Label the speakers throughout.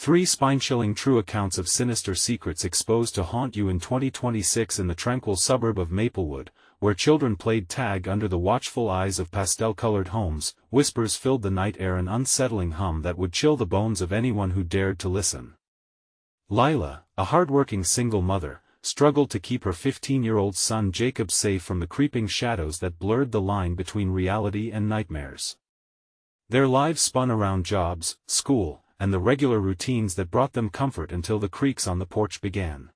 Speaker 1: 3 spine-chilling true accounts of sinister secrets exposed to haunt you in 2026 in the tranquil suburb of Maplewood, where children played tag under the watchful eyes of pastel-colored homes. Whispers filled the night air, an unsettling hum that would chill the bones of anyone who dared to listen. Lila, a hard-working single mother, struggled to keep her 15-year-old son Jacob safe from the creeping shadows that blurred the line between reality and nightmares. Their lives spun around jobs, school, and the regular routines that brought them comfort until the creaks on the porch began.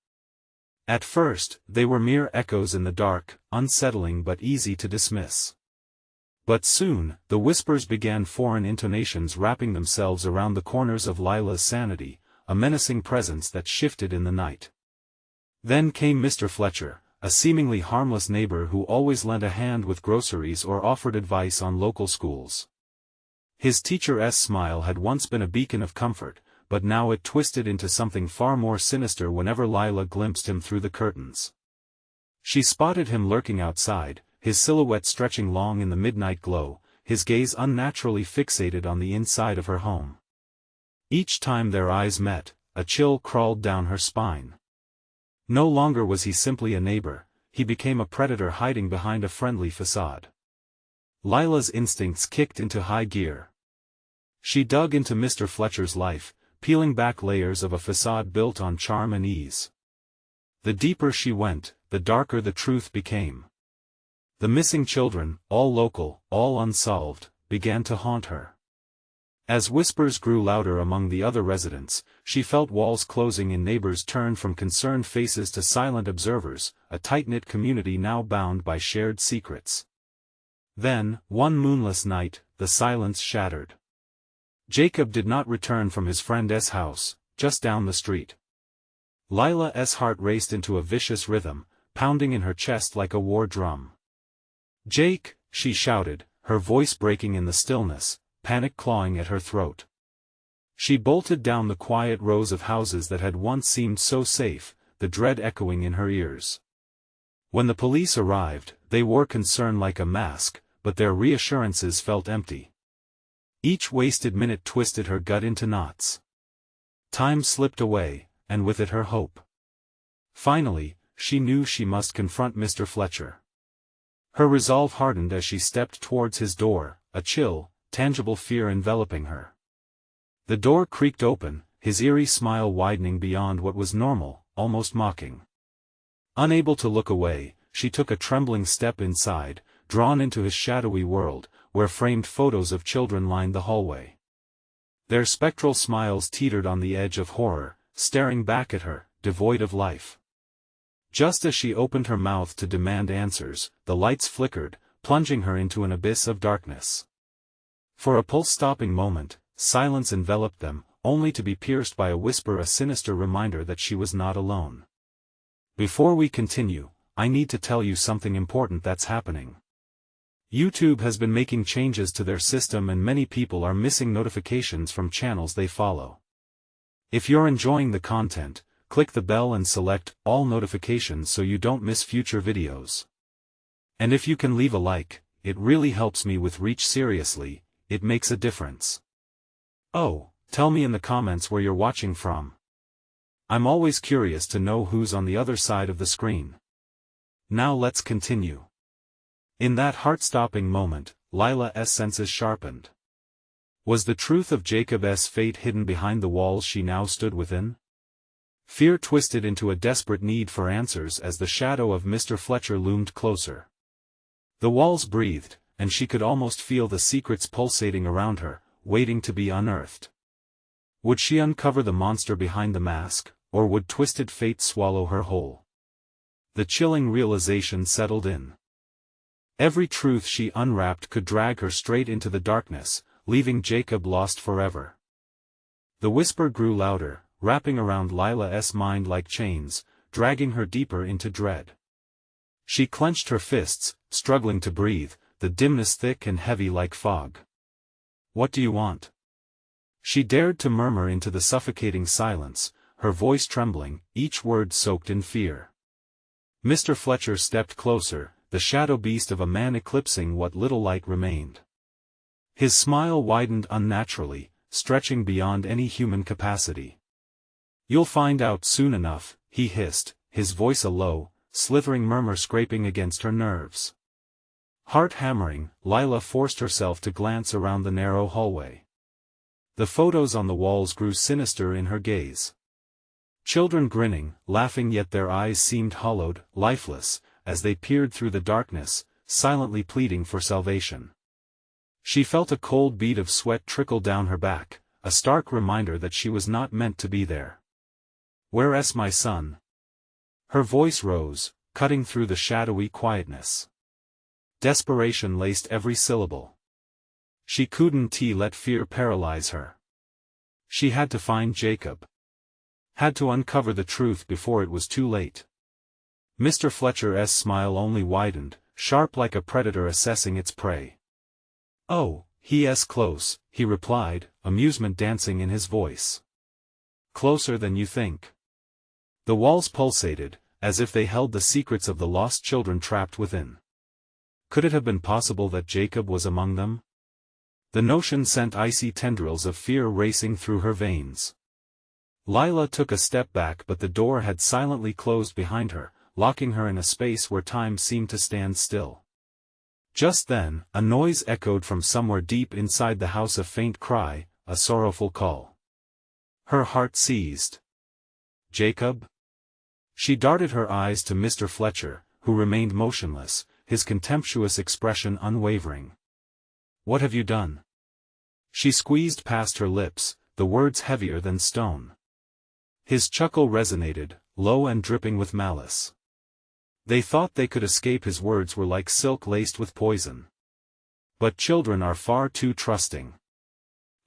Speaker 1: At first, they were mere echoes in the dark, unsettling but easy to dismiss. But soon, the whispers began, foreign intonations wrapping themselves around the corners of Lila's sanity, a menacing presence that shifted in the night. Then came Mr. Fletcher, a seemingly harmless neighbor who always lent a hand with groceries or offered advice on local schools. His teacher's smile had once been a beacon of comfort, but now it twisted into something far more sinister whenever Lila glimpsed him through the curtains. She spotted him lurking outside, his silhouette stretching long in the midnight glow, his gaze unnaturally fixated on the inside of her home. Each time their eyes met, a chill crawled down her spine. No longer was he simply a neighbor, he became a predator hiding behind a friendly facade. Lila's instincts kicked into high gear. She dug into Mr. Fletcher's life, peeling back layers of a facade built on charm and ease. The deeper she went, the darker the truth became. The missing children, all local, all unsolved, began to haunt her. As whispers grew louder among the other residents, she felt walls closing in. Neighbors turned from concerned faces to silent observers, a tight-knit community now bound by shared secrets. Then, one moonless night, the silence shattered. Jacob did not return from his friend's house, just down the street. Lila's heart raced into a vicious rhythm, pounding in her chest like a war drum. "Jake!" she shouted, her voice breaking in the stillness, panic clawing at her throat. She bolted down the quiet rows of houses that had once seemed so safe, the dread echoing in her ears. When the police arrived, they wore concern like a mask, but their reassurances felt empty. Each wasted minute twisted her gut into knots. Time slipped away, and with it her hope. Finally, she knew she must confront Mr. Fletcher. Her resolve hardened as she stepped towards his door, a chill, tangible fear enveloping her. The door creaked open, his eerie smile widening beyond what was normal, almost mocking. Unable to look away, she took a trembling step inside, drawn into his shadowy world, where framed photos of children lined the hallway. Their spectral smiles teetered on the edge of horror, staring back at her, devoid of life. Just as she opened her mouth to demand answers, the lights flickered, plunging her into an abyss of darkness. For a pulse-stopping moment, silence enveloped them, only to be pierced by a whisper, a sinister reminder that she was not alone. "Before we continue, I need to tell you something important that's happening. YouTube has been making changes to their system and many people are missing notifications from channels they follow. If you're enjoying the content, click the bell and select all notifications so you don't miss future videos. And if you can leave a like, it really helps me with reach. Seriously, it makes a difference. Oh, tell me in the comments where you're watching from. I'm always curious to know who's on the other side of the screen. Now let's continue." In that heart-stopping moment, Lila's senses sharpened. Was the truth of Jacob's fate hidden behind the walls she now stood within? Fear twisted into a desperate need for answers as the shadow of Mr. Fletcher loomed closer. The walls breathed, and she could almost feel the secrets pulsating around her, waiting to be unearthed. Would she uncover the monster behind the mask, or would twisted fate swallow her whole? The chilling realization settled in. Every truth she unwrapped could drag her straight into the darkness, leaving Jacob lost forever. The whisper grew louder, wrapping around Lila's mind like chains, dragging her deeper into dread. She clenched her fists, struggling to breathe, the dimness thick and heavy like fog. "What do you want?" She dared to murmur into the suffocating silence, her voice trembling, each word soaked in fear. Mr. Fletcher stepped closer, the shadow beast of a man eclipsing what little light remained. His smile widened unnaturally, stretching beyond any human capacity. "You'll find out soon enough," he hissed, his voice a low, slithering murmur scraping against her nerves. Heart hammering, Lila forced herself to glance around the narrow hallway. The photos on the walls grew sinister in her gaze. Children grinning, laughing, yet their eyes seemed hollowed, lifeless, as they peered through the darkness, silently pleading for salvation. She felt a cold bead of sweat trickle down her back, a stark reminder that she was not meant to be there. "Where's my son?" Her voice rose, cutting through the shadowy quietness. Desperation laced every syllable. She couldn't let fear paralyze her. She had to find Jacob. Had to uncover the truth before it was too late. Mr. Fletcher's smile only widened, sharp like a predator assessing its prey. "Oh, he's close," he replied, amusement dancing in his voice. "Closer than you think." The walls pulsated, as if they held the secrets of the lost children trapped within. Could it have been possible that Jacob was among them? The notion sent icy tendrils of fear racing through her veins. Lila took a step back, but the door had silently closed behind her, locking her in a space where time seemed to stand still. Just then, a noise echoed from somewhere deep inside the house, a faint cry, a sorrowful call. Her heart seized. "Jacob?" She darted her eyes to Mr. Fletcher, who remained motionless, his contemptuous expression unwavering. "What have you done?" She squeezed past her lips, the words heavier than stone. His chuckle resonated, low and dripping with malice. They thought they could escape. His words were like silk laced with poison. But children are far too trusting.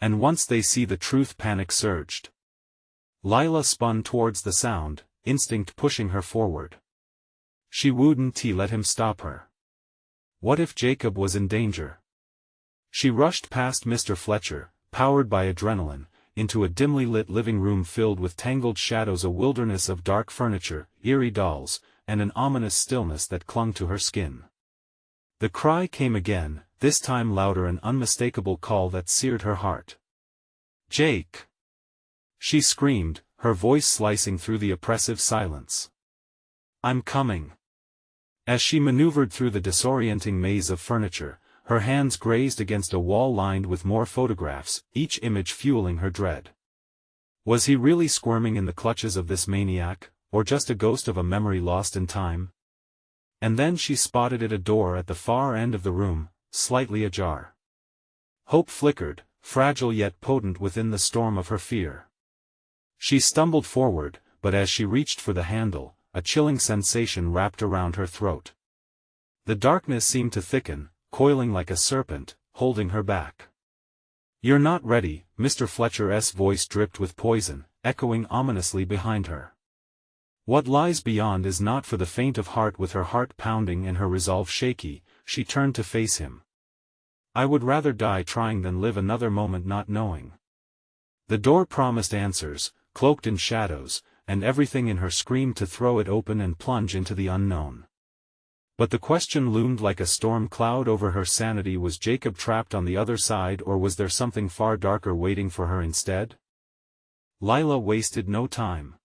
Speaker 1: And once they see the truth, panic surged. Lila spun towards the sound, instinct pushing her forward. She wouldn't let him stop her. What if Jacob was in danger? She rushed past Mr. Fletcher, powered by adrenaline, into a dimly lit living room filled with tangled shadows, a wilderness of dark furniture, eerie dolls, and an ominous stillness that clung to her skin. The cry came again, this time louder, an unmistakable call that seared her heart. "Jake!" She screamed, her voice slicing through the oppressive silence. "I'm coming." As she maneuvered through the disorienting maze of furniture, her hands grazed against a wall lined with more photographs, each image fueling her dread. Was he really squirming in the clutches of this maniac, or just a ghost of a memory lost in time? And then she spotted it, a door at the far end of the room, slightly ajar. Hope flickered, fragile yet potent within the storm of her fear. She stumbled forward, but as she reached for the handle, a chilling sensation wrapped around her throat. The darkness seemed to thicken, coiling like a serpent, holding her back. "You're not ready," Mr. Fletcher's voice dripped with poison, echoing ominously behind her. "What lies beyond is not for the faint of heart." With her heart pounding and her resolve shaky, she turned to face him. "I would rather die trying than live another moment not knowing." The door promised answers, cloaked in shadows, and everything in her screamed to throw it open and plunge into the unknown. But the question loomed like a storm cloud over her sanity. Was Jacob trapped on the other side, or was there something far darker waiting for her instead? Lila wasted no time.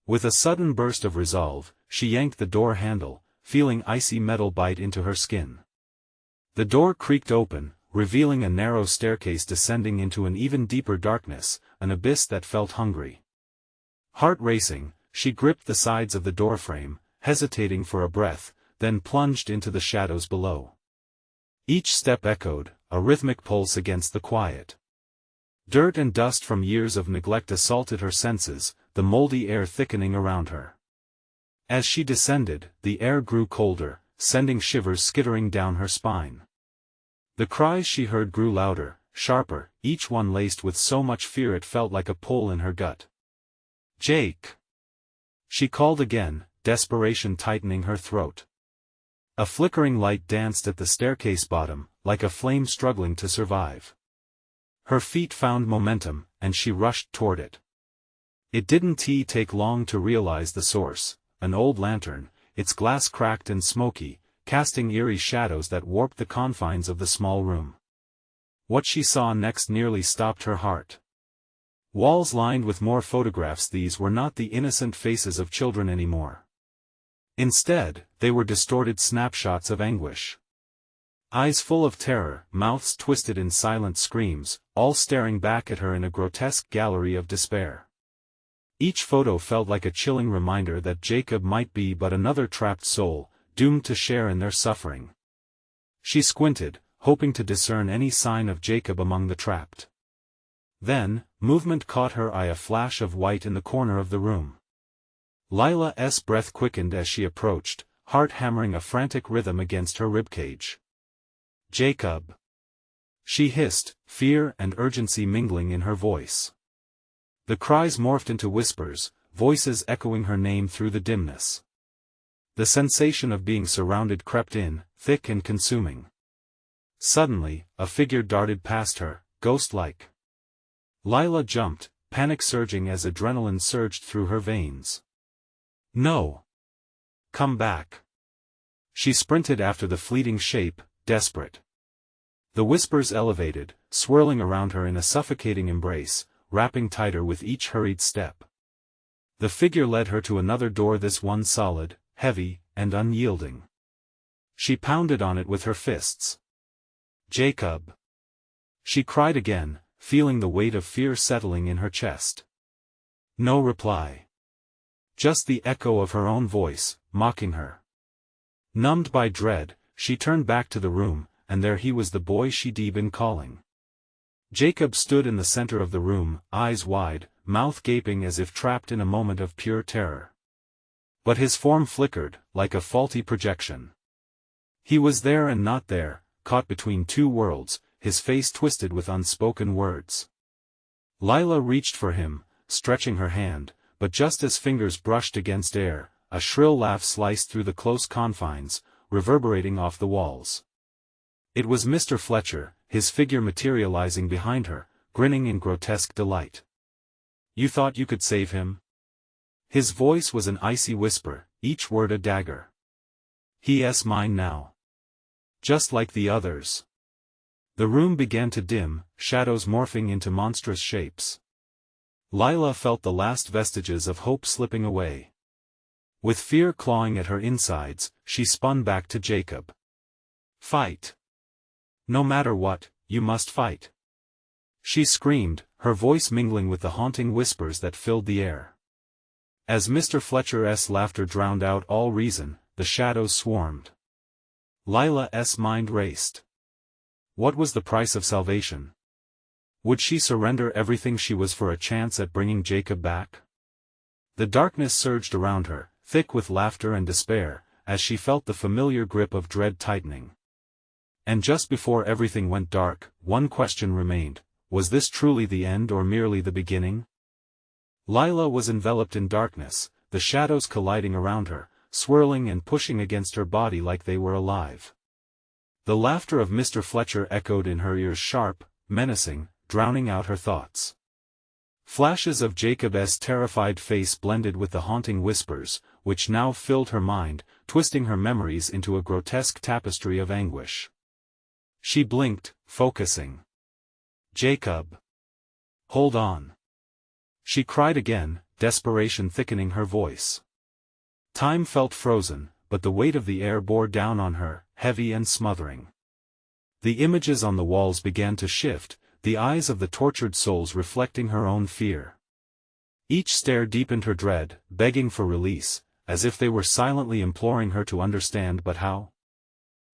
Speaker 1: With a sudden burst of resolve, she yanked the door handle, feeling icy metal bite into her skin. The door creaked open, revealing a narrow staircase descending into an even deeper darkness, an abyss that felt hungry. Heart racing, she gripped the sides of the doorframe, hesitating for a breath, then plunged into the shadows below. Each step echoed, a rhythmic pulse against the quiet. Dirt and dust from years of neglect assaulted her senses, the moldy air thickening around her. As she descended, the air grew colder, sending shivers skittering down her spine. The cries she heard grew louder, sharper, each one laced with so much fear it felt like a pull in her gut. "Jake!" She called again, desperation tightening her throat. A flickering light danced at the staircase bottom, like a flame struggling to survive. Her feet found momentum, and she rushed toward it. It didn't take long to realize the source, an old lantern, its glass cracked and smoky, casting eerie shadows that warped the confines of the small room. What she saw next nearly stopped her heart. Walls lined with more photographs. These were not the innocent faces of children anymore. Instead, they were distorted snapshots of anguish. Eyes full of terror, mouths twisted in silent screams, all staring back at her in a grotesque gallery of despair. Each photo felt like a chilling reminder that Jacob might be but another trapped soul, doomed to share in their suffering. She squinted, hoping to discern any sign of Jacob among the trapped. Then, movement caught her eye, a flash of white in the corner of the room. Lila's breath quickened as she approached, heart hammering a frantic rhythm against her ribcage. "Jacob!" she hissed, fear and urgency mingling in her voice. The cries morphed into whispers, voices echoing her name through the dimness. The sensation of being surrounded crept in, thick and consuming. Suddenly, a figure darted past her, ghost-like. Lila jumped, panic surging as adrenaline surged through her veins. "No! Come back!" She sprinted after the fleeting shape, desperate. The whispers elevated, swirling around her in a suffocating embrace, wrapping tighter with each hurried step. The figure led her to another door, this one solid, heavy, and unyielding. She pounded on it with her fists. "Jacob!" she cried again, feeling the weight of fear settling in her chest. No reply. Just the echo of her own voice, mocking her. Numbed by dread, she turned back to the room, and there he was, the boy she'd been calling. Jacob stood in the center of the room, eyes wide, mouth gaping as if trapped in a moment of pure terror. But his form flickered, like a faulty projection. He was there and not there, caught between two worlds, his face twisted with unspoken words. Lila reached for him, stretching her hand, but just as fingers brushed against air, a shrill laugh sliced through the close confines, reverberating off the walls. It was Mr. Fletcher, his figure materializing behind her, grinning in grotesque delight. "You thought you could save him?" His voice was an icy whisper, each word a dagger. "He's mine now. Just like the others." The room began to dim, shadows morphing into monstrous shapes. Lila felt the last vestiges of hope slipping away. With fear clawing at her insides, she spun back to Jacob. "Fight! No matter what, you must fight!" she screamed, her voice mingling with the haunting whispers that filled the air. As Mr. Fletcher's laughter drowned out all reason, the shadows swarmed. Lila's mind raced. What was the price of salvation? Would she surrender everything she was for a chance at bringing Jacob back? The darkness surged around her, thick with laughter and despair, as she felt the familiar grip of dread tightening. And just before everything went dark, one question remained: was this truly the end or merely the beginning? Lila was enveloped in darkness, the shadows colliding around her, swirling and pushing against her body like they were alive. The laughter of Mr. Fletcher echoed in her ears, sharp, menacing, drowning out her thoughts. Flashes of Jacob's terrified face blended with the haunting whispers, which now filled her mind, twisting her memories into a grotesque tapestry of anguish. She blinked, focusing. "Jacob! Hold on!" she cried again, desperation thickening her voice. Time felt frozen, but the weight of the air bore down on her, heavy and smothering. The images on the walls began to shift, the eyes of the tortured souls reflecting her own fear. Each stare deepened her dread, begging for release, as if they were silently imploring her to understand, but how?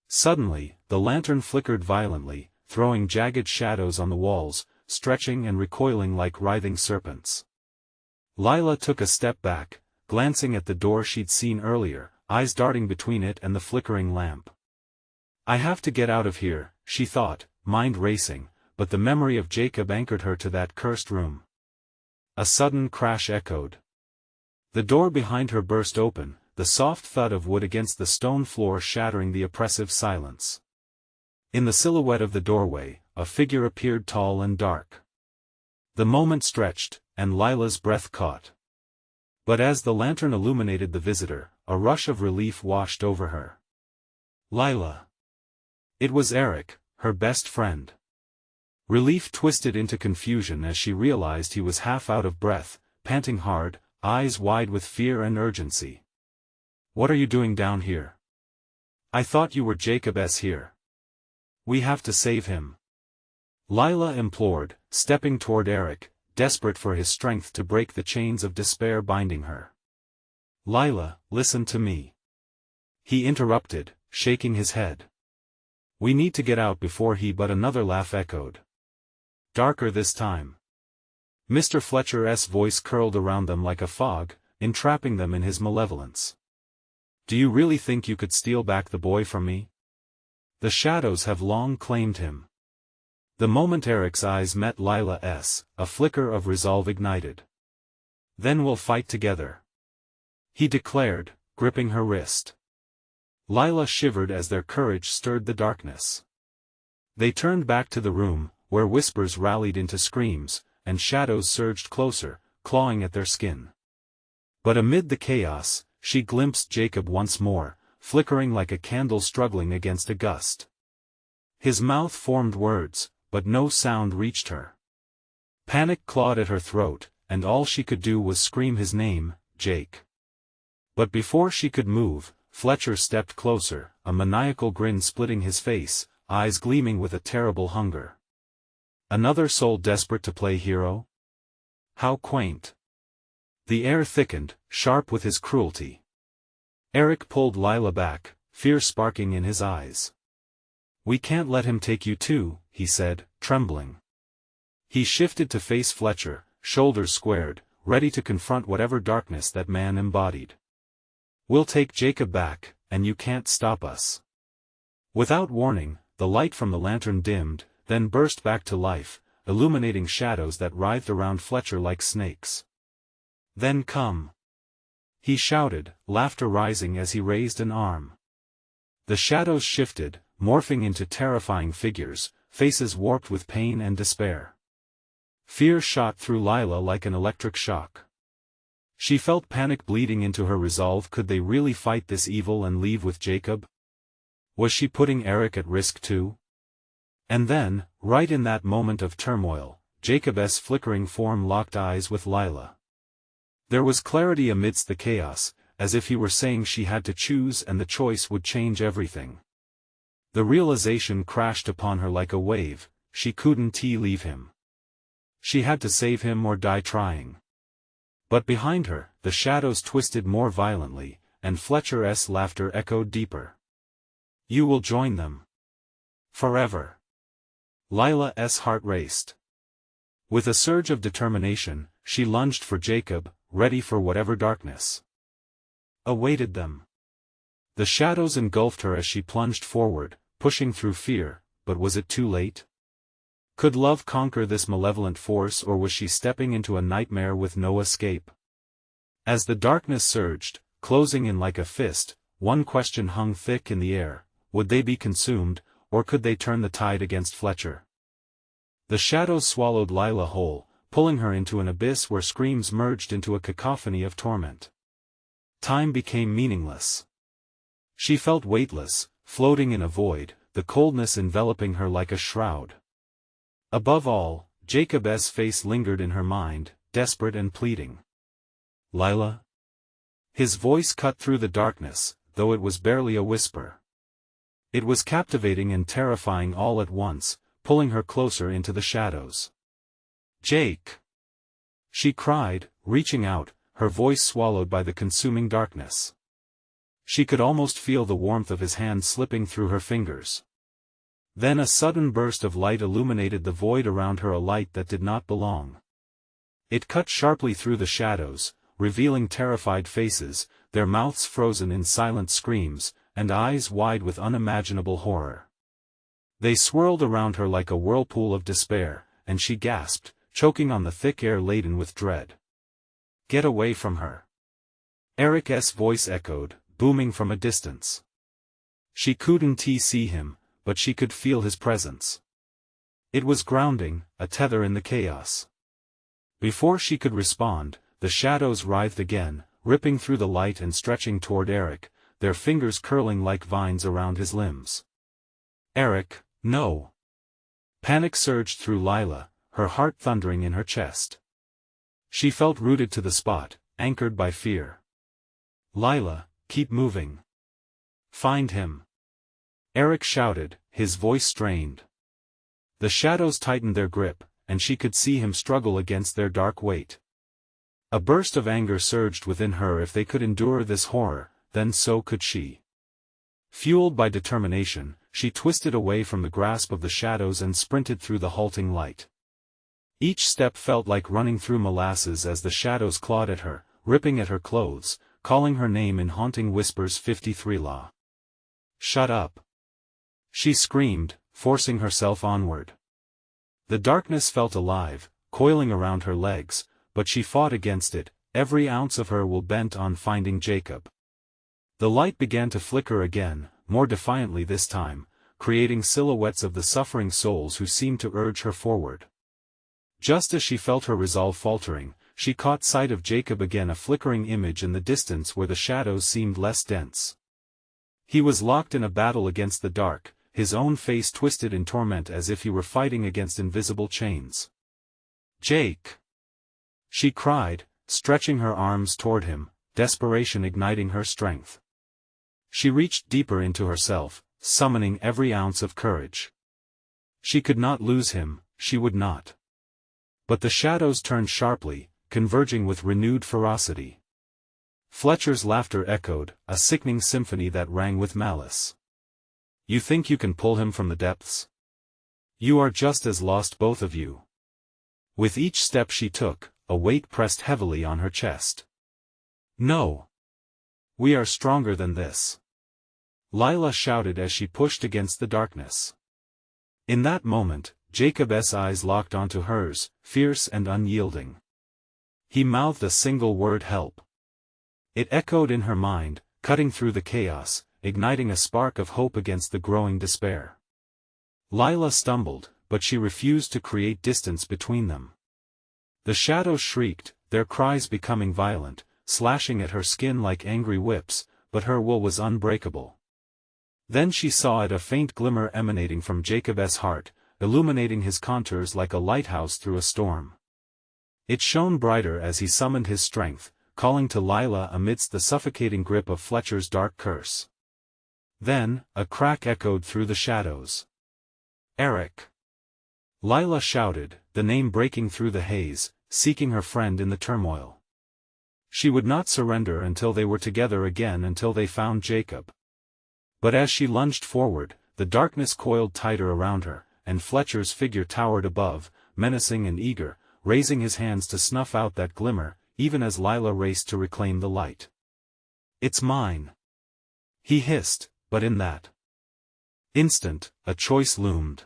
Speaker 1: Suddenly, the lantern flickered violently, throwing jagged shadows on the walls, stretching and recoiling like writhing serpents. Lila took a step back, glancing at the door she'd seen earlier, eyes darting between it and the flickering lamp. "I have to get out of here," she thought, mind racing, but the memory of Jacob anchored her to that cursed room. A sudden crash echoed. The door behind her burst open, the soft thud of wood against the stone floor shattering the oppressive silence. In the silhouette of the doorway, a figure appeared, tall and dark. The moment stretched, and Lila's breath caught. But as the lantern illuminated the visitor, a rush of relief washed over her. "Lila!" It was Eric, her best friend. Relief twisted into confusion as she realized he was half out of breath, panting hard, eyes wide with fear and urgency. "What are you doing down here? I thought you were Jacob's here. We have to save him," Lila implored, stepping toward Eric, desperate for his strength to break the chains of despair binding her. "Lila, listen to me," he interrupted, shaking his head. "We need to get out before he—" But another laugh echoed. Darker this time. Mr. Fletcher's voice curled around them like a fog, entrapping them in his malevolence. "Do you really think you could steal back the boy from me? The shadows have long claimed him." The moment Eric's eyes met Lila's, a flicker of resolve ignited. "Then we'll fight together," he declared, gripping her wrist. Lila shivered as their courage stirred the darkness. They turned back to the room, where whispers rallied into screams, and shadows surged closer, clawing at their skin. But amid the chaos, she glimpsed Jacob once more, flickering like a candle struggling against a gust. His mouth formed words, but no sound reached her. Panic clawed at her throat, and all she could do was scream his name, Jake. But before she could move, Fletcher stepped closer, a maniacal grin splitting his face, eyes gleaming with a terrible hunger. Another soul desperate to play hero? How quaint. The air thickened, sharp with his cruelty. Eric pulled Lila back, fear sparking in his eyes. "We can't let him take you too," he said, trembling. He shifted to face Fletcher, shoulders squared, ready to confront whatever darkness that man embodied. "We'll take Jacob back, and you can't stop us." Without warning, the light from the lantern dimmed, then burst back to life, illuminating shadows that writhed around Fletcher like snakes. "Then come," he shouted, laughter rising as he raised an arm. The shadows shifted, morphing into terrifying figures, faces warped with pain and despair. Fear shot through Lila like an electric shock. She felt panic bleeding into her resolve. Could they really fight this evil and leave with Jacob? Was she putting Eric at risk too? And then, right in that moment of turmoil, Jacob's flickering form locked eyes with Lila. There was clarity amidst the chaos, as if he were saying she had to choose and the choice would change everything. The realization crashed upon her like a wave: she couldn't leave him. She had to save him or die trying. But behind her, the shadows twisted more violently, and Fletcher's laughter echoed deeper. "You will join them. Forever." Lila's heart raced. With a surge of determination, she lunged for Jacob, ready for whatever darkness awaited them. The shadows engulfed her as she plunged forward, pushing through fear, but was it too late? Could love conquer this malevolent force, or was she stepping into a nightmare with no escape? As the darkness surged, closing in like a fist, one question hung thick in the air: would they be consumed, or could they turn the tide against Fletcher? The shadows swallowed Lila whole, pulling her into an abyss where screams merged into a cacophony of torment. Time became meaningless. She felt weightless, floating in a void, the coldness enveloping her like a shroud. Above all, Jacob's face lingered in her mind, desperate and pleading. "Lila?" His voice cut through the darkness, though it was barely a whisper. It was captivating and terrifying all at once, pulling her closer into the shadows. "Jake!" she cried, reaching out, her voice swallowed by the consuming darkness. She could almost feel the warmth of his hand slipping through her fingers. Then a sudden burst of light illuminated the void around her, a light that did not belong. It cut sharply through the shadows, revealing terrified faces, their mouths frozen in silent screams, and eyes wide with unimaginable horror. They swirled around her like a whirlpool of despair, and she gasped, choking on the thick air laden with dread. "Get away from her!" Eric's voice echoed, booming from a distance. She couldn't see him, but she could feel his presence. It was grounding, a tether in the chaos. Before she could respond, the shadows writhed again, ripping through the light and stretching toward Eric, their fingers curling like vines around his limbs. "Eric, no!" Panic surged through Lila, her heart thundering in her chest. She felt rooted to the spot, anchored by fear. Lila, keep moving. Find him. Eric shouted, his voice strained. The shadows tightened their grip, and she could see him struggle against their dark weight. A burst of anger surged within her. If they could endure this horror, then so could she. Fueled by determination, she twisted away from the grasp of the shadows and sprinted through the halting light. Each step felt like running through molasses as the shadows clawed at her, ripping at her clothes, calling her name in haunting whispers. 53 Law. Shut up. She screamed, forcing herself onward. The darkness felt alive, coiling around her legs, but she fought against it, every ounce of her will bent on finding Jacob. The light began to flicker again, more defiantly this time, creating silhouettes of the suffering souls who seemed to urge her forward. Just as she felt her resolve faltering, she caught sight of Jacob again, a flickering image in the distance where the shadows seemed less dense. He was locked in a battle against the dark, his own face twisted in torment as if he were fighting against invisible chains. Jake! She cried, stretching her arms toward him, desperation igniting her strength. She reached deeper into herself, summoning every ounce of courage. She could not lose him, she would not. But the shadows turned sharply, converging with renewed ferocity. Fletcher's laughter echoed, a sickening symphony that rang with malice. You think you can pull him from the depths? You are just as lost, both of you. With each step she took, a weight pressed heavily on her chest. No. We are stronger than this. Lila shouted as she pushed against the darkness. In that moment, Jacob's eyes locked onto hers, fierce and unyielding. He mouthed a single word: help. It echoed in her mind, cutting through the chaos, igniting a spark of hope against the growing despair. Lila stumbled, but she refused to create distance between them. The shadows shrieked, their cries becoming violent, slashing at her skin like angry whips, but her will was unbreakable. Then she saw it, a faint glimmer emanating from Jacob's heart, illuminating his contours like a lighthouse through a storm. It shone brighter as he summoned his strength, calling to Lila amidst the suffocating grip of Fletcher's dark curse. Then, a crack echoed through the shadows. Eric! Lila shouted, the name breaking through the haze, seeking her friend in the turmoil. She would not surrender until they were together again, until they found Jacob. But as she lunged forward, the darkness coiled tighter around her, and Fletcher's figure towered above, menacing and eager, raising his hands to snuff out that glimmer, even as Lila raced to reclaim the light. It's mine! He hissed, but in that instant, a choice loomed.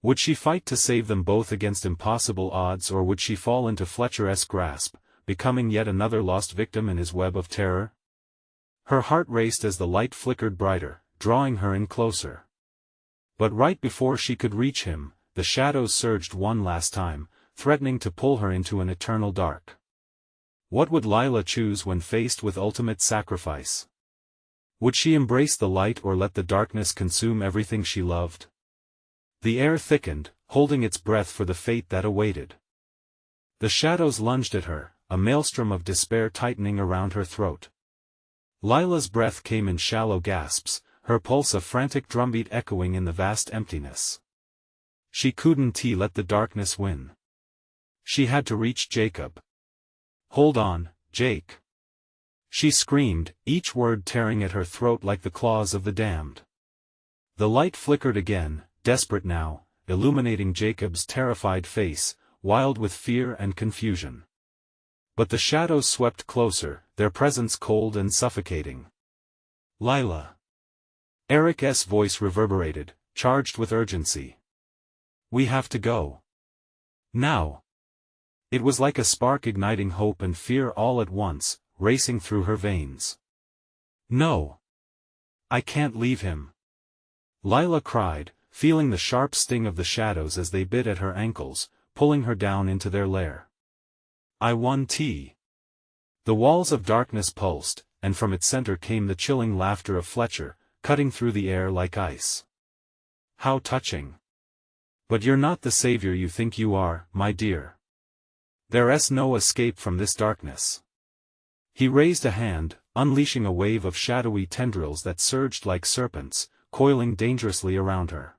Speaker 1: Would she fight to save them both against impossible odds, or would she fall into Fletcher's grasp, becoming yet another lost victim in his web of terror? Her heart raced as the light flickered brighter, drawing her in closer. But right before she could reach him, the shadows surged one last time, threatening to pull her into an eternal dark. What would Lila choose when faced with ultimate sacrifice? Would she embrace the light or let the darkness consume everything she loved? The air thickened, holding its breath for the fate that awaited. The shadows lunged at her, a maelstrom of despair tightening around her throat. Lila's breath came in shallow gasps, her pulse a frantic drumbeat echoing in the vast emptiness. She couldn't let the darkness win. She had to reach Jacob. Hold on, Jake! She screamed, each word tearing at her throat like the claws of the damned. The light flickered again, desperate now, illuminating Jacob's terrified face, wild with fear and confusion. But the shadows swept closer, their presence cold and suffocating. Lila! Eric's voice reverberated, charged with urgency. We have to go. Now! It was like a spark igniting hope and fear all at once, racing through her veins. No! I can't leave him! Lila cried, feeling the sharp sting of the shadows as they bit at her ankles, pulling her down into their lair. I want tea. The walls of darkness pulsed, and from its center came the chilling laughter of Fletcher, cutting through the air like ice. How touching! But you're not the savior you think you are, my dear. There's no escape from this darkness. He raised a hand, unleashing a wave of shadowy tendrils that surged like serpents, coiling dangerously around her.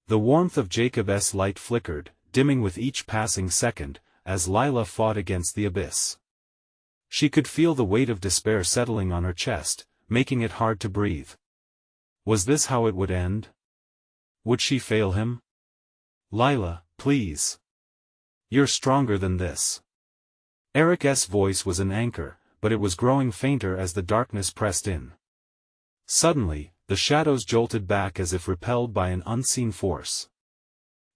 Speaker 1: The warmth of Jacob's light flickered, dimming with each passing second, as Lila fought against the abyss. She could feel the weight of despair settling on her chest, making it hard to breathe. Was this how it would end? Would she fail him? Lila, please. You're stronger than this. Eric's voice was an anchor, but it was growing fainter as the darkness pressed in. Suddenly, the shadows jolted back as if repelled by an unseen force.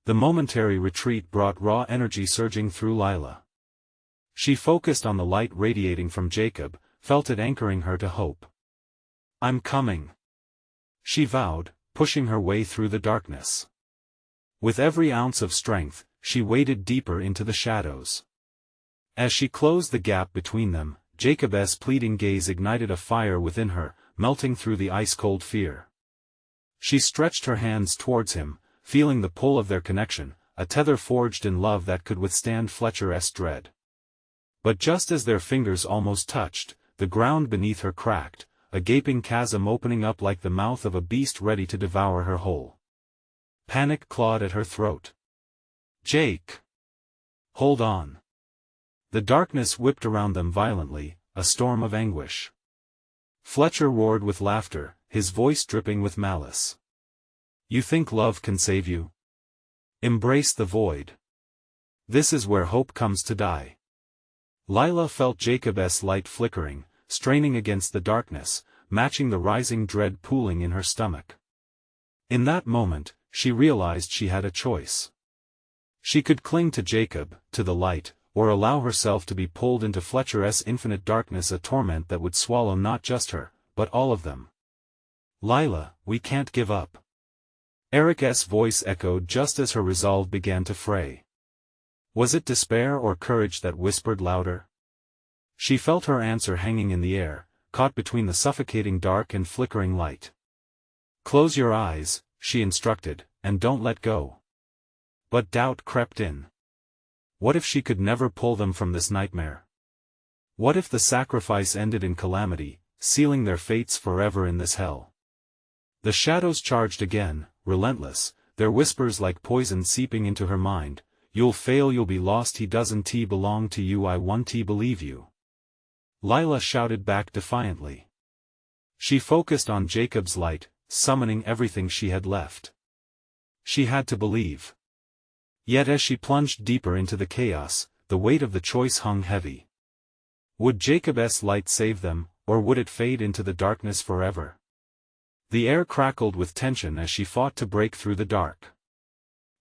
Speaker 1: The momentary retreat brought raw energy surging through Lila. She focused on the light radiating from Jacob, felt it anchoring her to hope. I'm coming, she vowed, pushing her way through the darkness. With every ounce of strength, she waded deeper into the shadows. As she closed the gap between them, Jacob's pleading gaze ignited a fire within her, melting through the ice-cold fear. She stretched her hands towards him, feeling the pull of their connection, a tether forged in love that could withstand Fletcher's dread. But just as their fingers almost touched, the ground beneath her cracked, a gaping chasm opening up like the mouth of a beast ready to devour her whole. Panic clawed at her throat. Jake! Hold on. The darkness whipped around them violently, a storm of anguish. Fletcher roared with laughter, his voice dripping with malice. You think love can save you? Embrace the void. This is where hope comes to die. Lila felt Jacob's light flickering, straining against the darkness, matching the rising dread pooling in her stomach. In that moment, she realized she had a choice. She could cling to Jacob, to the light, or allow herself to be pulled into Fletcher's infinite darkness, a torment that would swallow not just her, but all of them. Lila, we can't give up. Eric's voice echoed just as her resolve began to fray. Was it despair or courage that whispered louder? She felt her answer hanging in the air, caught between the suffocating dark and flickering light. Close your eyes, she instructed, and don't let go. But doubt crept in. What if she could never pull them from this nightmare? What if the sacrifice ended in calamity, sealing their fates forever in this hell? The shadows charged again, relentless, their whispers like poison seeping into her mind. You'll fail, you'll be lost, he doesn't belong to you, I won't believe you. Lila shouted back defiantly. She focused on Jacob's light, summoning everything she had left. She had to believe. Yet as she plunged deeper into the chaos, the weight of the choice hung heavy. Would Jacob's light save them, or would it fade into the darkness forever? The air crackled with tension as she fought to break through the dark.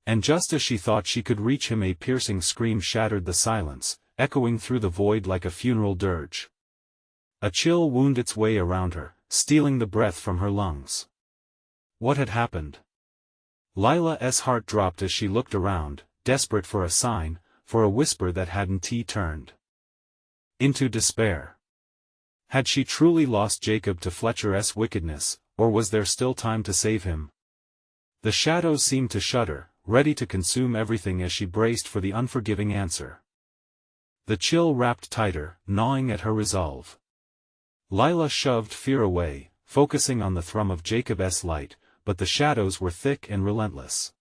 Speaker 1: And just as she thought she could reach him, a piercing scream shattered the silence, echoing through the void like a funeral dirge. A chill wound its way around her, stealing the breath from her lungs. What had happened? Lila's heart dropped as she looked around, desperate for a sign, for a whisper that hadn't turned into despair. Had she truly lost Jacob to Fletcher's wickedness, or was there still time to save him? The shadows seemed to shudder, ready to consume everything as she braced for the unforgiving answer. The chill wrapped tighter, gnawing at her resolve. Lila shoved fear away, focusing on the thrum of Jacob's light, but the shadows were thick and relentless.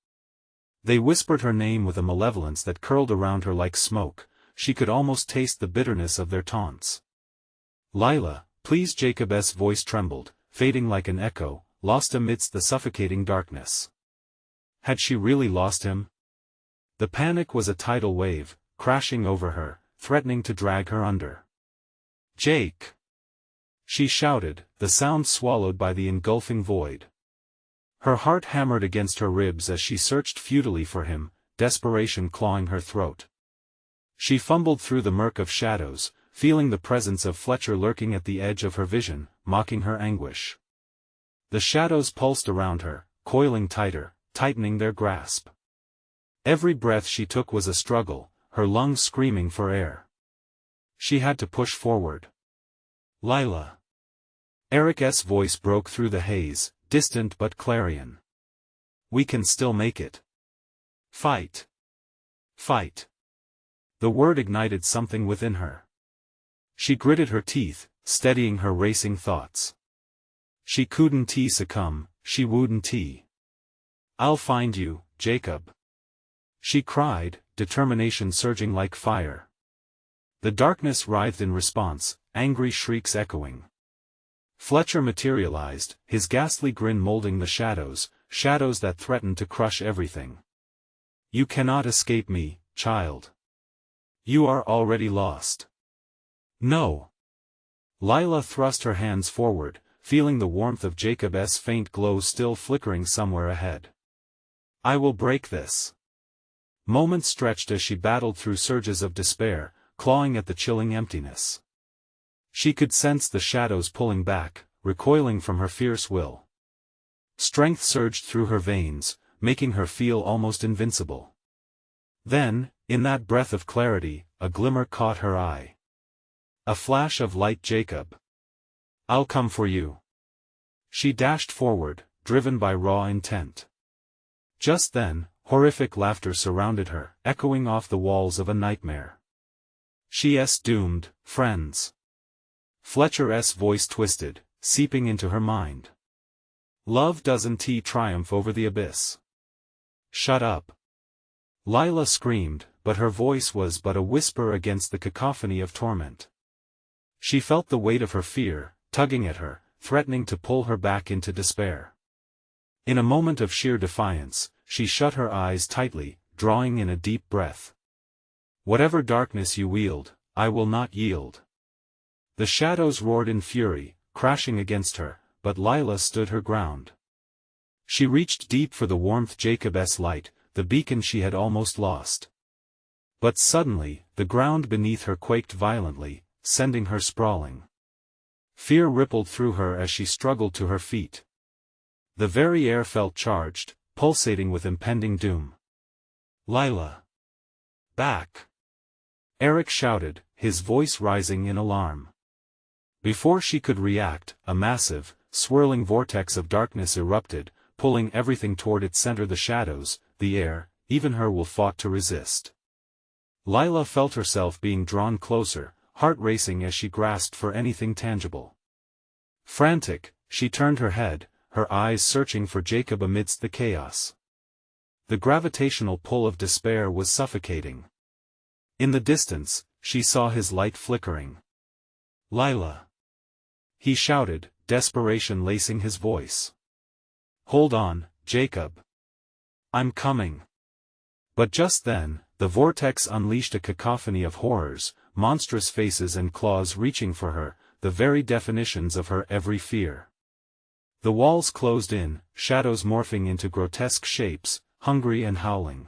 Speaker 1: They whispered her name with a malevolence that curled around her like smoke. She could almost taste the bitterness of their taunts. Lila, please. Jacob's voice trembled, fading like an echo, lost amidst the suffocating darkness. Had she really lost him? The panic was a tidal wave, crashing over her, threatening to drag her under. Jake! She shouted, the sound swallowed by the engulfing void. Her heart hammered against her ribs as she searched futilely for him, desperation clawing her throat. She fumbled through the murk of shadows, feeling the presence of Fletcher lurking at the edge of her vision, mocking her anguish. The shadows pulsed around her, coiling tighter, tightening their grasp. Every breath she took was a struggle, her lungs screaming for air. She had to push forward. Lila. Eric's voice broke through the haze, distant but clarion. We can still make it. Fight! Fight! The word ignited something within her. She gritted her teeth, steadying her racing thoughts. She couldn't succumb, she wouldn't. I'll find you, Jacob. She cried, determination surging like fire. The darkness writhed in response, angry shrieks echoing. Fletcher materialized, his ghastly grin molding the shadows that threatened to crush everything. You cannot escape me, child. You are already lost. No. Lila thrust her hands forward, feeling the warmth of Jacob's faint glow still flickering somewhere ahead. I will break this. Moments stretched as she battled through surges of despair, clawing at the chilling emptiness. She could sense the shadows pulling back, recoiling from her fierce will. Strength surged through her veins, making her feel almost invincible. Then, in that breath of clarity, a glimmer caught her eye. A flash of light. Jacob. I'll come for you. She dashed forward, driven by raw intent. Just then, horrific laughter surrounded her, echoing off the walls of a nightmare. She's doomed, friends. Fletcher's voice twisted, seeping into her mind. Love doesn't triumph over the abyss. Shut up. Lila screamed, but her voice was but a whisper against the cacophony of torment. She felt the weight of her fear, tugging at her, threatening to pull her back into despair. In a moment of sheer defiance, she shut her eyes tightly, drawing in a deep breath. Whatever darkness you wield, I will not yield. The shadows roared in fury, crashing against her, but Lila stood her ground. She reached deep for the warmth Jacob's light, the beacon she had almost lost. But suddenly, the ground beneath her quaked violently, sending her sprawling. Fear rippled through her as she struggled to her feet. The very air felt charged, pulsating with impending doom. Lila! Back! Eric shouted, his voice rising in alarm. Before she could react, a massive, swirling vortex of darkness erupted, pulling everything toward its center. The shadows, the air, even her will fought to resist. Lila felt herself being drawn closer, heart racing as she grasped for anything tangible. Frantic, she turned her head, her eyes searching for Jacob amidst the chaos. The gravitational pull of despair was suffocating. In the distance, she saw his light flickering. Lila! He shouted, desperation lacing his voice. Hold on, Jacob. I'm coming. But just then, the vortex unleashed a cacophony of horrors, monstrous faces and claws reaching for her, the very definitions of her every fear. The walls closed in, shadows morphing into grotesque shapes, hungry and howling.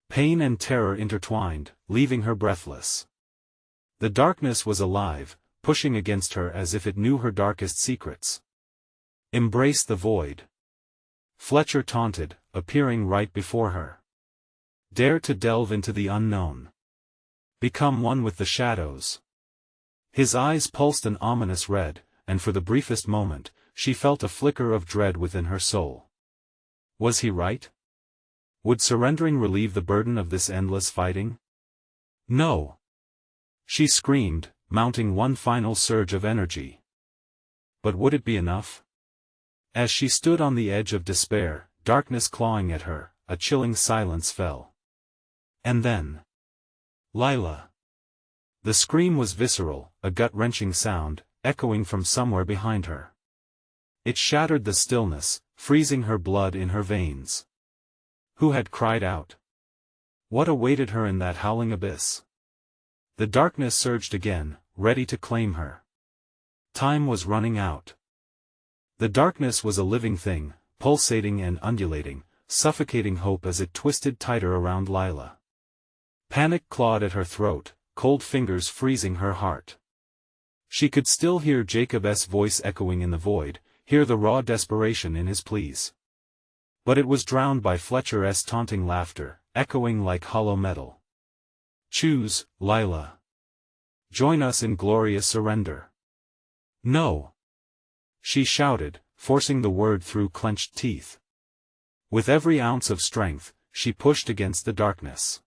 Speaker 1: Pain and terror intertwined, leaving her breathless. The darkness was alive, pushing against her as if it knew her darkest secrets. Embrace the void. Fletcher taunted, appearing right before her. Dare to delve into the unknown. Become one with the shadows. His eyes pulsed an ominous red, and for the briefest moment, she felt a flicker of dread within her soul. Was he right? Would surrendering relieve the burden of this endless fighting? No. She screamed, mounting one final surge of energy. But would it be enough? As she stood on the edge of despair, darkness clawing at her, a chilling silence fell. And then... Lila! The scream was visceral, a gut-wrenching sound, echoing from somewhere behind her. It shattered the stillness, freezing her blood in her veins. Who had cried out? What awaited her in that howling abyss? The darkness surged again, ready to claim her. Time was running out. The darkness was a living thing, pulsating and undulating, suffocating hope as it twisted tighter around Lila. Panic clawed at her throat, cold fingers freezing her heart. She could still hear Jacob's voice echoing in the void, hear the raw desperation in his pleas. But it was drowned by Fletcher's taunting laughter, echoing like hollow metal. Choose, Lila. Join us in glorious surrender. No. She shouted, forcing the word through clenched teeth. With every ounce of strength, she pushed against the darkness.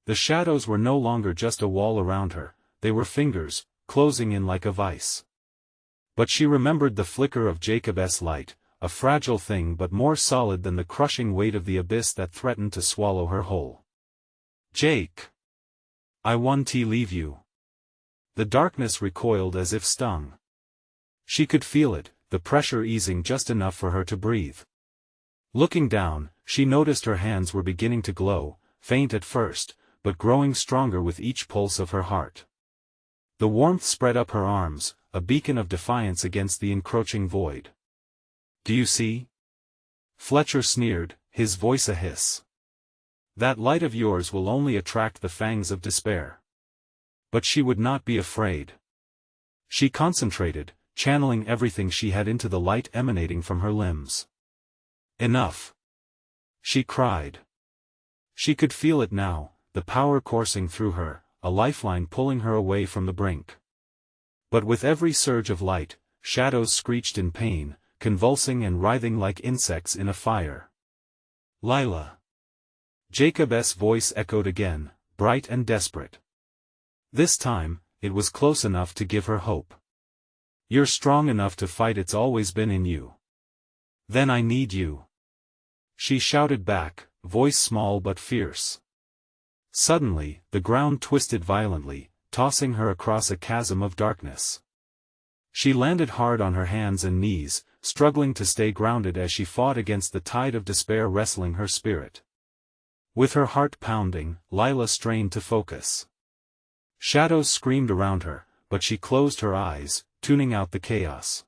Speaker 1: The shadows were no longer just a wall around her, they were fingers, closing in like a vice. But she remembered the flicker of Jacob's light, a fragile thing but more solid than the crushing weight of the abyss that threatened to swallow her whole. "Jake! I want to leave you." The darkness recoiled as if stung. She could feel it, the pressure easing just enough for her to breathe. Looking down, she noticed her hands were beginning to glow, faint at first, but growing stronger with each pulse of her heart. The warmth spread up her arms, a beacon of defiance against the encroaching void. "Do you see?" Fletcher sneered, his voice a hiss. "That light of yours will only attract the fangs of despair." But she would not be afraid. She concentrated, channeling everything she had into the light emanating from her limbs. "Enough!" she cried. She could feel it now, the power coursing through her, a lifeline pulling her away from the brink. But with every surge of light, shadows screeched in pain, convulsing and writhing like insects in a fire. "Lila!" Jacob's voice echoed again, bright and desperate. This time, it was close enough to give her hope. "You're strong enough to fight, it's always been in you." "Then I need you," she shouted back, voice small but fierce. Suddenly, the ground twisted violently, tossing her across a chasm of darkness. She landed hard on her hands and knees, struggling to stay grounded as she fought against the tide of despair wrestling her spirit. With her heart pounding, Lila strained to focus. Shadows screamed around her, but she closed her eyes, tuning out the chaos.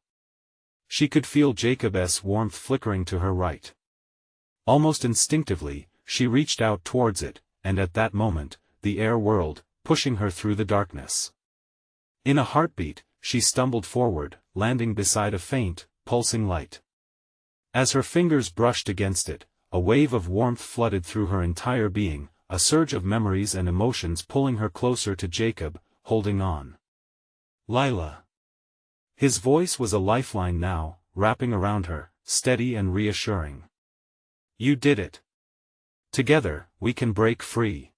Speaker 1: She could feel Jacob's warmth flickering to her right. Almost instinctively, she reached out towards it, and at that moment, the air whirled, pushing her through the darkness. In a heartbeat, she stumbled forward, landing beside a faint, pulsing light. As her fingers brushed against it, a wave of warmth flooded through her entire being, a surge of memories and emotions pulling her closer to Jacob, holding on. "Lila!" His voice was a lifeline now, wrapping around her, steady and reassuring. "You did it. Together, we can break free."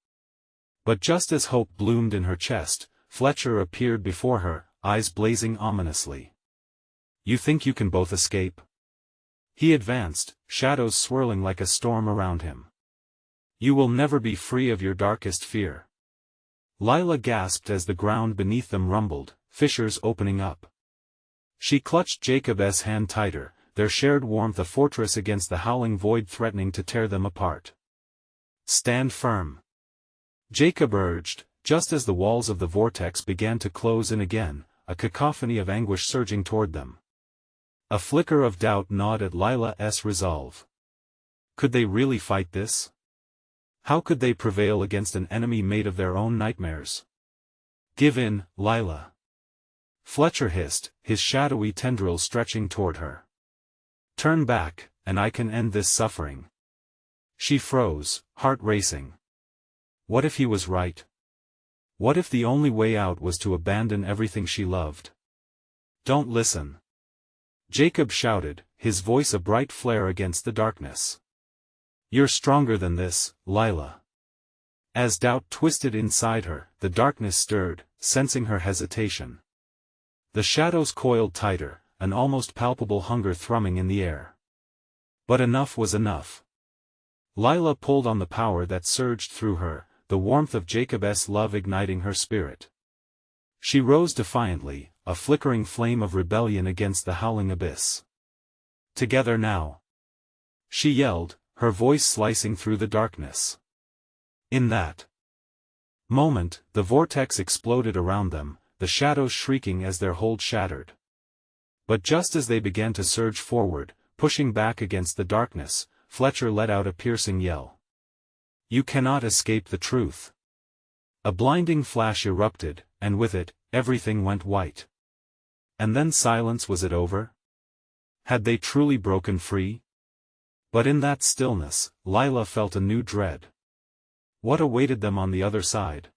Speaker 1: But just as hope bloomed in her chest, Fletcher appeared before her, eyes blazing ominously. "You think you can both escape?" He advanced, shadows swirling like a storm around him. "You will never be free of your darkest fear." Lila gasped as the ground beneath them rumbled, fissures opening up. She clutched Jacob's hand tighter, their shared warmth a fortress against the howling void threatening to tear them apart. "Stand firm," Jacob urged, just as the walls of the vortex began to close in again, a cacophony of anguish surging toward them. A flicker of doubt gnawed at Lila's resolve. Could they really fight this? How could they prevail against an enemy made of their own nightmares? "Give in, Lila," Fletcher hissed, his shadowy tendrils stretching toward her. "Turn back, and I can end this suffering." She froze, heart racing. What if he was right? What if the only way out was to abandon everything she loved? "Don't listen," Jacob shouted, his voice a bright flare against the darkness. "You're stronger than this, Lila." As doubt twisted inside her, the darkness stirred, sensing her hesitation. The shadows coiled tighter, an almost palpable hunger thrumming in the air. But enough was enough. Lila pulled on the power that surged through her, the warmth of Jacob's love igniting her spirit. She rose defiantly, a flickering flame of rebellion against the howling abyss. "Together now!" she yelled, her voice slicing through the darkness. In that moment, the vortex exploded around them, the shadows shrieking as their hold shattered. But just as they began to surge forward, pushing back against the darkness, Fletcher let out a piercing yell. "You cannot escape the truth." A blinding flash erupted, and with it, everything went white. And then silence. Was it over? Had they truly broken free? But in that stillness, Lila felt a new dread. What awaited them on the other side?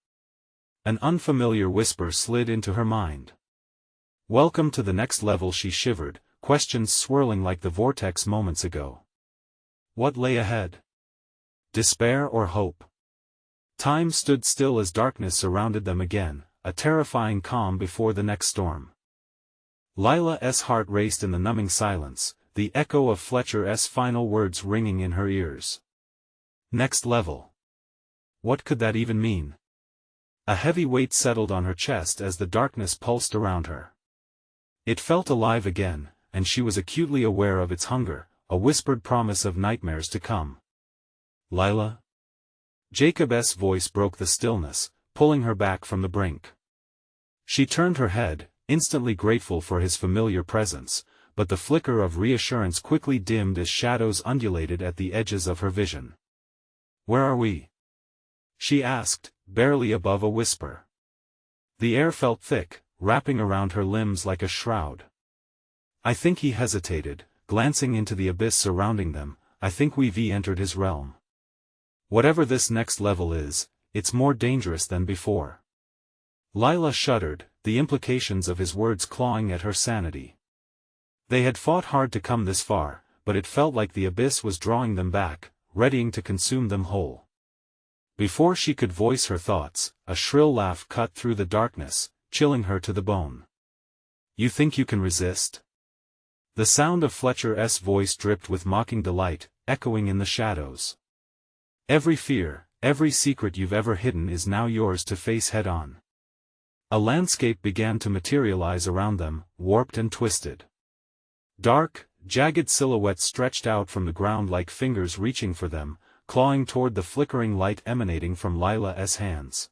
Speaker 1: An unfamiliar whisper slid into her mind. "Welcome to the next level," she shivered, questions swirling like the vortex moments ago. What lay ahead? Despair or hope? Time stood still as darkness surrounded them again, a terrifying calm before the next storm. Lila's heart raced in the numbing silence, the echo of Fletcher's final words ringing in her ears. Next level. What could that even mean? A heavy weight settled on her chest as the darkness pulsed around her. It felt alive again, and she was acutely aware of its hunger, a whispered promise of nightmares to come. Lila? Jacob's voice broke the stillness, pulling her back from the brink. She turned her head, instantly grateful for his familiar presence, but the flicker of reassurance quickly dimmed as shadows undulated at the edges of her vision. "Where are we?" she asked, barely above a whisper. The air felt thick, wrapping around her limbs like a shroud. "I think," he hesitated, glancing into the abyss surrounding them, "I think we've entered his realm. Whatever this next level is, it's more dangerous than before." Lila shuddered, the implications of his words clawing at her sanity. They had fought hard to come this far, but it felt like the abyss was drawing them back, readying to consume them whole. Before she could voice her thoughts, a shrill laugh cut through the darkness, chilling her to the bone. "You think you can resist?" The sound of Fletcher's voice dripped with mocking delight, echoing in the shadows. "Every fear, every secret you've ever hidden is now yours to face head-on." A landscape began to materialize around them, warped and twisted. Dark, jagged silhouettes stretched out from the ground like fingers reaching for them, clawing toward the flickering light emanating from Lila's hands.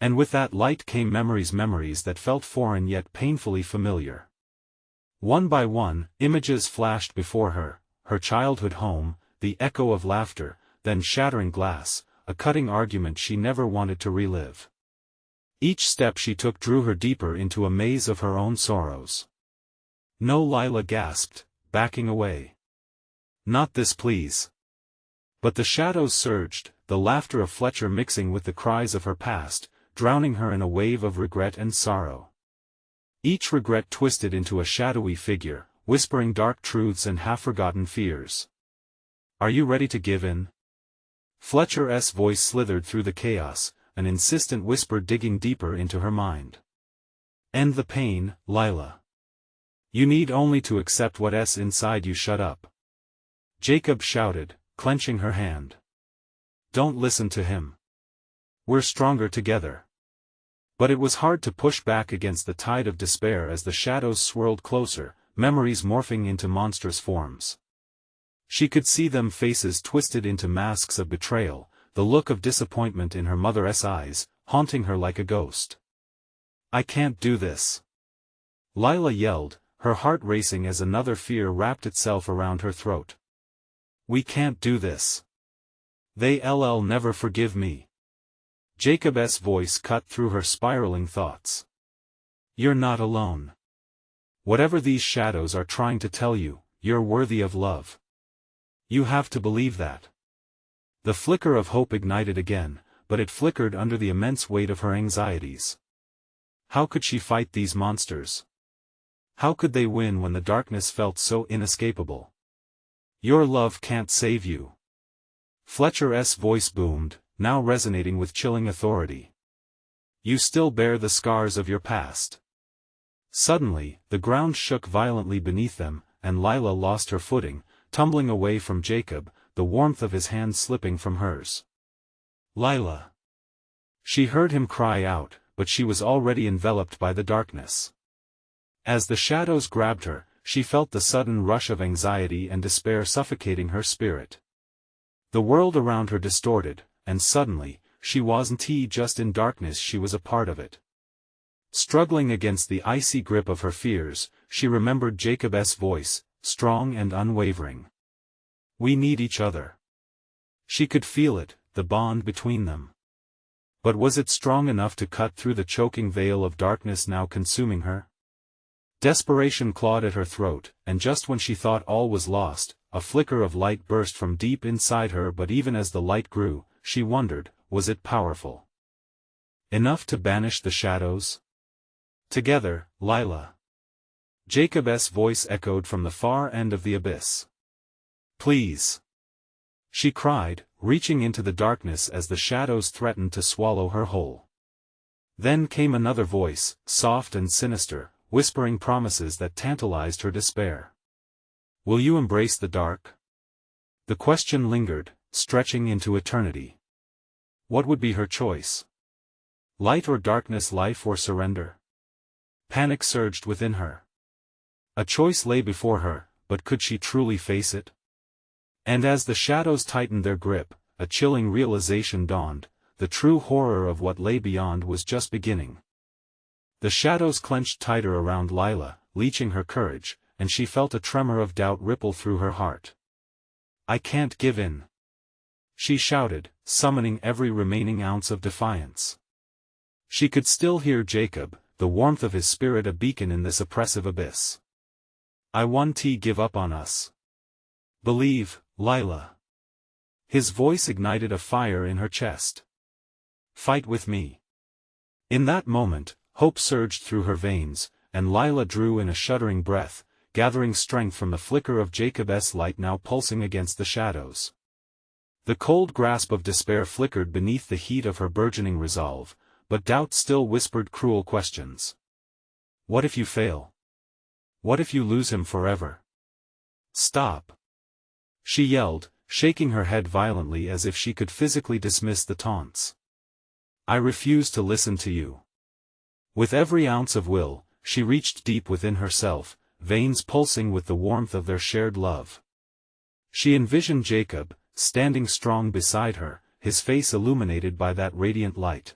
Speaker 1: And with that light came memories that felt foreign yet painfully familiar. One by one, images flashed before her, her childhood home, the echo of laughter, then shattering glass, a cutting argument she never wanted to relive. Each step she took drew her deeper into a maze of her own sorrows. "No," Lila gasped, backing away. "Not this, please." But the shadows surged, the laughter of Fletcher mixing with the cries of her past, drowning her in a wave of regret and sorrow. Each regret twisted into a shadowy figure, whispering dark truths and half-forgotten fears. "Are you ready to give in?" Fletcher's voice slithered through the chaos, an insistent whisper digging deeper into her mind. "End the pain, Lila. You need only to accept what's inside you." "Shut up," Jacob shouted, clenching her hand. "Don't listen to him. We're stronger together." But it was hard to push back against the tide of despair as the shadows swirled closer, memories morphing into monstrous forms. She could see them, faces twisted into masks of betrayal, the look of disappointment in her mother's eyes, haunting her like a ghost. "I can't do this," Lila yelled, her heart racing as another fear wrapped itself around her throat. "We can't do this. They'll never forgive me." Jacob's voice cut through her spiraling thoughts. "You're not alone. Whatever these shadows are trying to tell you, you're worthy of love. You have to believe that." The flicker of hope ignited again, but it flickered under the immense weight of her anxieties. How could she fight these monsters? How could they win when the darkness felt so inescapable? "Your love can't save you." Fletcher's voice boomed, now resonating with chilling authority. "You still bear the scars of your past." Suddenly, the ground shook violently beneath them, and Lila lost her footing, tumbling away from Jacob, the warmth of his hand slipping from hers. "Lila!" She heard him cry out, but she was already enveloped by the darkness. As the shadows grabbed her, she felt the sudden rush of anxiety and despair suffocating her spirit. The world around her distorted, and suddenly, she wasn't just in darkness, she was a part of it. Struggling against the icy grip of her fears, she remembered Jacob's voice, strong and unwavering. "We need each other." She could feel it, the bond between them. But was it strong enough to cut through the choking veil of darkness now consuming her? Desperation clawed at her throat, and just when she thought all was lost, a flicker of light burst from deep inside her. But even as the light grew, she wondered, was it powerful enough to banish the shadows? "Together, Lila." Jacob's voice echoed from the far end of the abyss. "Please," she cried, reaching into the darkness as the shadows threatened to swallow her whole. Then came another voice, soft and sinister, whispering promises that tantalized her despair. "Will you embrace the dark?" The question lingered, stretching into eternity. What would be her choice? Light or darkness, life or surrender? Panic surged within her. A choice lay before her, but could she truly face it? And as the shadows tightened their grip, a chilling realization dawned: the true horror of what lay beyond was just beginning. The shadows clenched tighter around Lila, leeching her courage, and she felt a tremor of doubt ripple through her heart. "I can't give in," she shouted, summoning every remaining ounce of defiance. She could still hear Jacob, the warmth of his spirit a beacon in this oppressive abyss. "I won't give up on us. Believe, Lila." His voice ignited a fire in her chest. "Fight with me." In that moment, hope surged through her veins, and Lila drew in a shuddering breath, gathering strength from the flicker of Jacob's light now pulsing against the shadows. The cold grasp of despair flickered beneath the heat of her burgeoning resolve, but doubt still whispered cruel questions. What if you fail? What if you lose him forever? "Stop!" she yelled, shaking her head violently as if she could physically dismiss the taunts. "I refuse to listen to you." With every ounce of will, she reached deep within herself, veins pulsing with the warmth of their shared love. She envisioned Jacob, standing strong beside her, his face illuminated by that radiant light.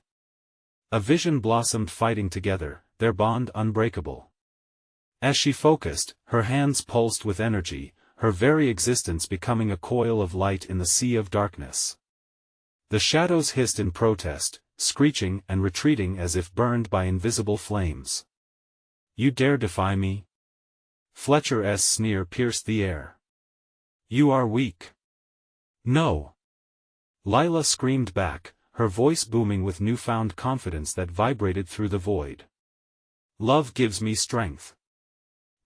Speaker 1: A vision blossomed, fighting together, their bond unbreakable. As she focused, her hands pulsed with energy, her very existence becoming a coil of light in the sea of darkness. The shadows hissed in protest, screeching and retreating as if burned by invisible flames. "You dare defy me?" Fletcher's sneer pierced the air. "You are weak." "No!" Lila screamed back, her voice booming with newfound confidence that vibrated through the void. "Love gives me strength.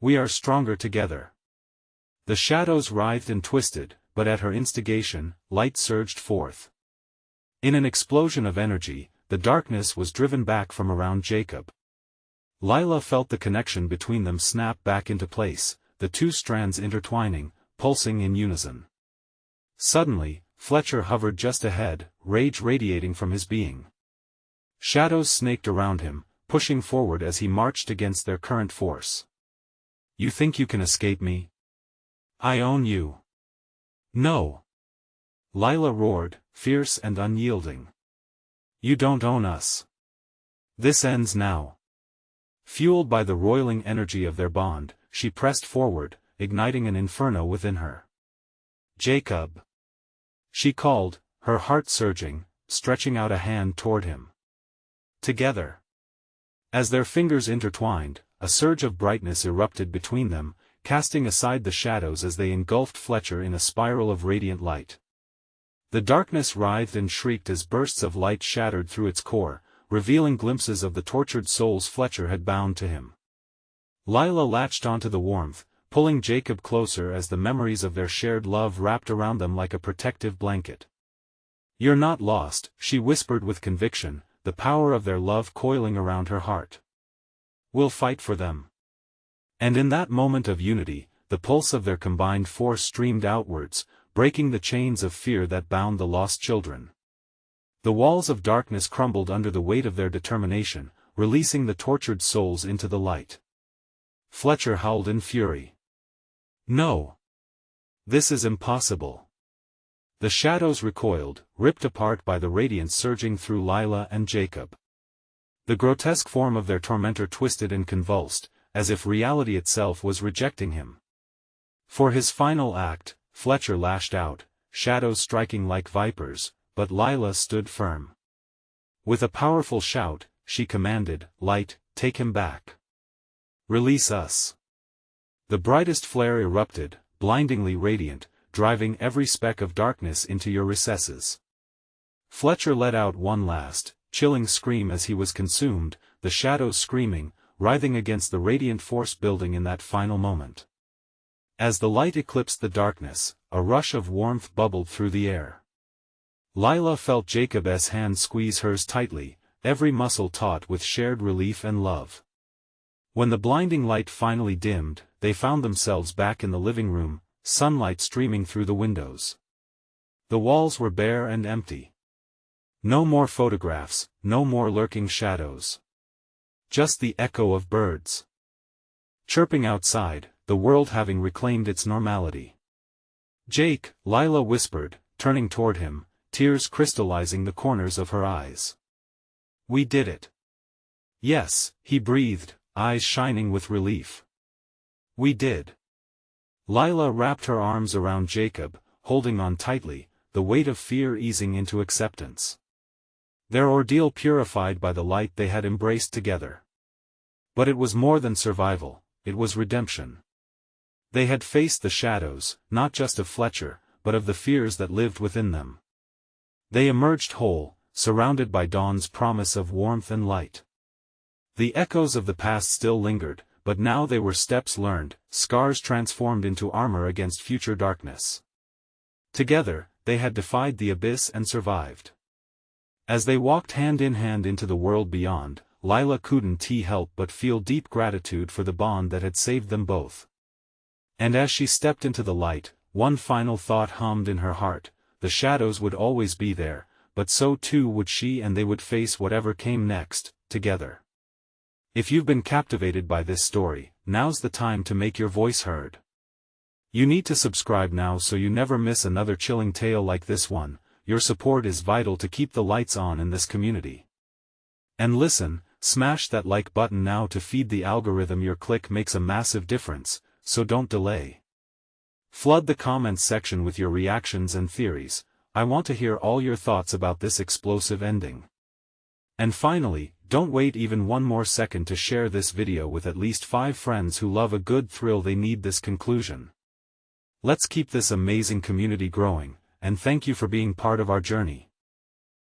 Speaker 1: We are stronger together." The shadows writhed and twisted, but at her instigation, light surged forth. In an explosion of energy, the darkness was driven back from around Jacob. Lila felt the connection between them snap back into place, the two strands intertwining, pulsing in unison. Suddenly, Fletcher hovered just ahead, rage radiating from his being. Shadows snaked around him, pushing forward as he marched against their current force. "You think you can escape me? I own you." "No!" Lila roared, fierce and unyielding. "You don't own us. This ends now." Fueled by the roiling energy of their bond, she pressed forward, igniting an inferno within her. "Jacob!" she called, her heart surging, stretching out a hand toward him. Together. As their fingers intertwined, a surge of brightness erupted between them, casting aside the shadows as they engulfed Fletcher in a spiral of radiant light. The darkness writhed and shrieked as bursts of light shattered through its core, revealing glimpses of the tortured souls Fletcher had bound to him. Lila latched onto the warmth, pulling Jacob closer as the memories of their shared love wrapped around them like a protective blanket. "You're not lost," she whispered with conviction, the power of their love coiling around her heart. "We'll fight for them." And in that moment of unity, the pulse of their combined force streamed outwards, breaking the chains of fear that bound the lost children. The walls of darkness crumbled under the weight of their determination, releasing the tortured souls into the light. Fletcher howled in fury. "No! This is impossible." The shadows recoiled, ripped apart by the radiance surging through Lila and Jacob. The grotesque form of their tormentor twisted and convulsed, as if reality itself was rejecting him. For his final act, Fletcher lashed out, shadows striking like vipers, but Lila stood firm. With a powerful shout, she commanded, "Light, take him back. Release us." The brightest flare erupted, blindingly radiant, driving every speck of darkness into your recesses. Fletcher let out one last, chilling scream as he was consumed, the shadows screaming, writhing against the radiant force building in that final moment. As the light eclipsed the darkness, a rush of warmth bubbled through the air. Lila felt Jacob's hand squeeze hers tightly, every muscle taut with shared relief and love. When the blinding light finally dimmed, they found themselves back in the living room, sunlight streaming through the windows. The walls were bare and empty. No more photographs, no more lurking shadows. Just the echo of birds chirping outside, the world having reclaimed its normality. "Jake," Lila whispered, turning toward him, tears crystallizing the corners of her eyes. "We did it." "Yes," he breathed, eyes shining with relief. "We did." Lila wrapped her arms around Jacob, holding on tightly, the weight of fear easing into acceptance. Their ordeal purified by the light they had embraced together. But it was more than survival, it was redemption. They had faced the shadows, not just of Fletcher, but of the fears that lived within them. They emerged whole, surrounded by dawn's promise of warmth and light. The echoes of the past still lingered, but now they were steps learned, scars transformed into armor against future darkness. Together, they had defied the abyss and survived. As they walked hand in hand into the world beyond, Lila couldn't help but feel deep gratitude for the bond that had saved them both. And as she stepped into the light, one final thought hummed in her heart: the shadows would always be there, but so too would she, and they would face whatever came next, together. If you've been captivated by this story, now's the time to make your voice heard. You need to subscribe now so you never miss another chilling tale like this one. Your support is vital to keep the lights on in this community. And listen, smash that like button now to feed the algorithm. Your click makes a massive difference, so don't delay. Flood the comments section with your reactions and theories. I want to hear all your thoughts about this explosive ending. And finally, don't wait even one more second to share this video with at least 5 friends who love a good thrill. They need this conclusion. Let's keep this amazing community growing, and thank you for being part of our journey.